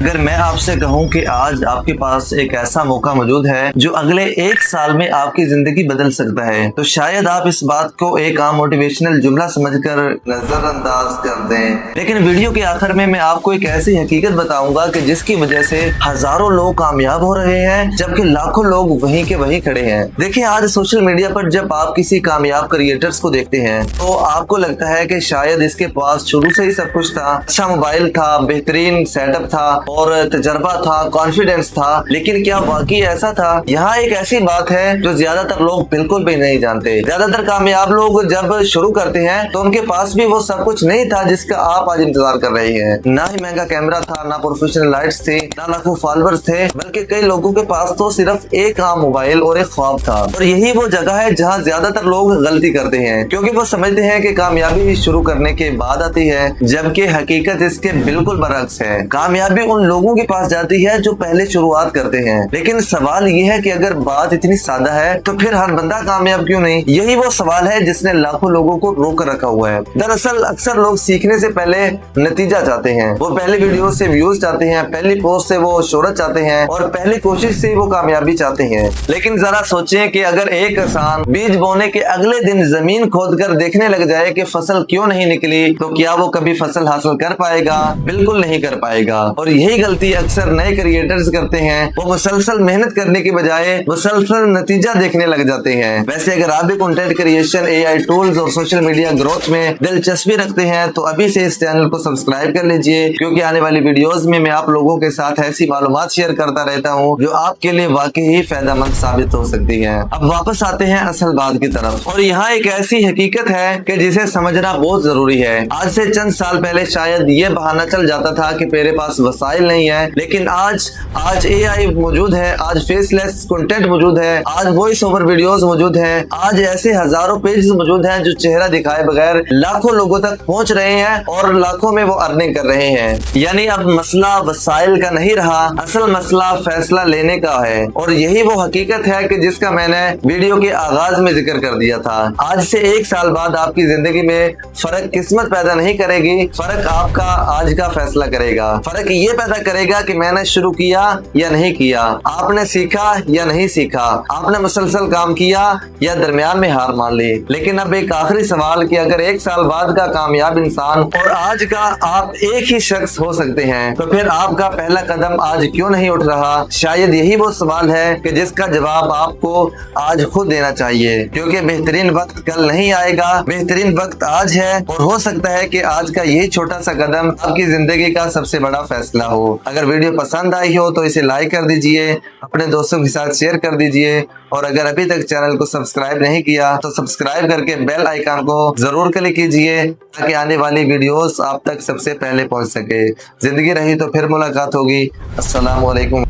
अगर मैं आपसे कहूं कि आज आपके पास एक ऐसा मौका मौजूद है जो अगले 1 साल में आपकी जिंदगी बदल सकता है, तो शायद आप इस बात को एक आम मोटिवेशनल जुमला समझकर नजरअंदाज कर दें। लेकिन वीडियो के आखिर में मैं आपको एक ऐसी हकीकत बताऊंगा कि जिसकी वजह से हजारों लोग कामयाब हो रहे हैं, जबकि लाखों लोग वहीं के वहीं खड़े हैं। देखिए, आज सोशल मीडिया पर जब आप किसी कामयाब क्रिएटर्स को देखते हैं तो आपको लगता है कि शायद इसके पास शुरू से ही सब कुछ था, अच्छा मोबाइल था, बेहतरीन सेटअप था और तजर्बा था, कॉन्फिडेंस था। लेकिन क्या वाकई ऐसा था? यहाँ एक ऐसी बात है जो ज्यादातर लोग बिल्कुल भी नहीं जानते। ज्यादातर कामयाब लोग जब शुरू करते हैं तो उनके पास भी वो सब कुछ नहीं था जिसका आप आज इंतजार कर रहे हैं। ना ही महंगा कैमरा था, ना प्रोफेशनल लाइट्स थे, ना लाखों फॉलोअर्स थे, बल्कि कई लोगों के पास तो सिर्फ एक आम मोबाइल और एक ख्वाब था। और यही वो जगह है जहाँ ज्यादातर लोग गलती करते हैं, क्योंकि वो समझते हैं कि कामयाबी शुरू करने के बाद आती है, जबकि हकीकत इसके बिल्कुल बरअक्स है। कामयाबी उन लोगों के पास जाती है जो पहले शुरुआत करते हैं। लेकिन सवाल ये है कि अगर बात इतनी सादा है तो फिर हर बंदा कामयाब क्यों नहीं? यही वो सवाल है जिसने लाखों लोगों को रोक रखा हुआ है। दरअसल अक्सर लोग सीखने से पहले नतीजा चाहते हैं। वो पहली वीडियो से व्यूज चाहते हैं, पहली पोस्ट से वो शोहरत चाहते हैं और पहली कोशिश से वो कामयाबी चाहते हैं। लेकिन जरा सोचें कि अगर एक किसान बीज बोने के अगले दिन जमीन खोदकर देखने लग जाए कि फसल क्यों नहीं निकली, तो क्या वो कभी फसल हासिल कर पाएगा? बिल्कुल नहीं कर पाएगा। और यही गलती अक्सर नए क्रिएटर्स करते हैं। वो मुसलसल मेहनत करने की बजाय मुसलसल नतीजा देखने लग जाते हैं। वैसे अगर आप भी कंटेंट क्रिएशन, एआई टूल्स और सोशल मीडिया ग्रोथ में दिलचस्पी रखते हैं तो अभी से इस चैनल को सब्सक्राइब कर लीजिए, क्योंकि आने वाली वीडियोस में मैं आप लोगों के साथ ऐसी मालूमात शेयर करता रहता हूँ जो आपके लिए वाकई ही फायदेमंद साबित हो सकती है। अब वापस आते हैं असल बात की तरफ। और यहाँ एक ऐसी हकीकत है कि जिसे समझना बहुत जरूरी है। आज से चंद साल पहले शायद ये बहाना चल जाता था कि मेरे पास वसाइल नहीं है, लेकिन आज एआई मौजूद है, आज फेसलेस कंटेंट मौजूद है, आज वॉइस ओवर वीडियोस मौजूद है, आज ऐसे हजारों पेज मौजूद हैं जो चेहरा दिखाए बगैर लाखों लोगों तक पहुंच रहे हैं और लाखों में वो अर्निंग कर रहे हैं। यानी अब मसला वसाइल का नहीं रहा, असल मसला फैसला लेने का है। और यही वो हकीकत है कि जिसका मैंने वीडियो के आगाज में जिक्र कर दिया था। आज से 1 साल बाद आपकी जिंदगी में फर्क किस्मत पैदा नहीं करेगी, फर्क आपका आज का फैसला करेगा। फर्क ये पैदा करेगा कि मैंने शुरू किया या नहीं किया, आपने सीखा या नहीं सीखा, आपने मुसलसल काम किया या दरमियान में हार मान ली। लेकिन अब एक आखिरी सवाल कि अगर 1 साल बाद का कामयाब इंसान और आज का आप एक ही शख्स हो सकते हैं, तो फिर आपका पहला कदम आज क्यों नहीं उठ रहा? शायद यही वो सवाल है कि जिसका जवाब आपको आज खुद देना चाहिए, क्योंकि बेहतरीन वक्त कल नहीं आएगा, बेहतरीन वक्त आज है। और हो सकता है कि आज का यही छोटा सा कदम आपकी जिंदगी का सबसे बड़ा फैसला हो। अगर वीडियो पसंद आई हो तो इसे लाइक कर दीजिए, अपने दोस्तों के साथ शेयर कर दीजिए, और अगर अभी तक चैनल को सब्सक्राइब नहीं किया तो सब्सक्राइब करके बेल आइकन को जरूर क्लिक कीजिए, ताकि आने वाली वीडियोस आप तक सबसे पहले पहुंच सके। जिंदगी रही तो फिर मुलाकात होगी। अस्सलाम वालेकुम।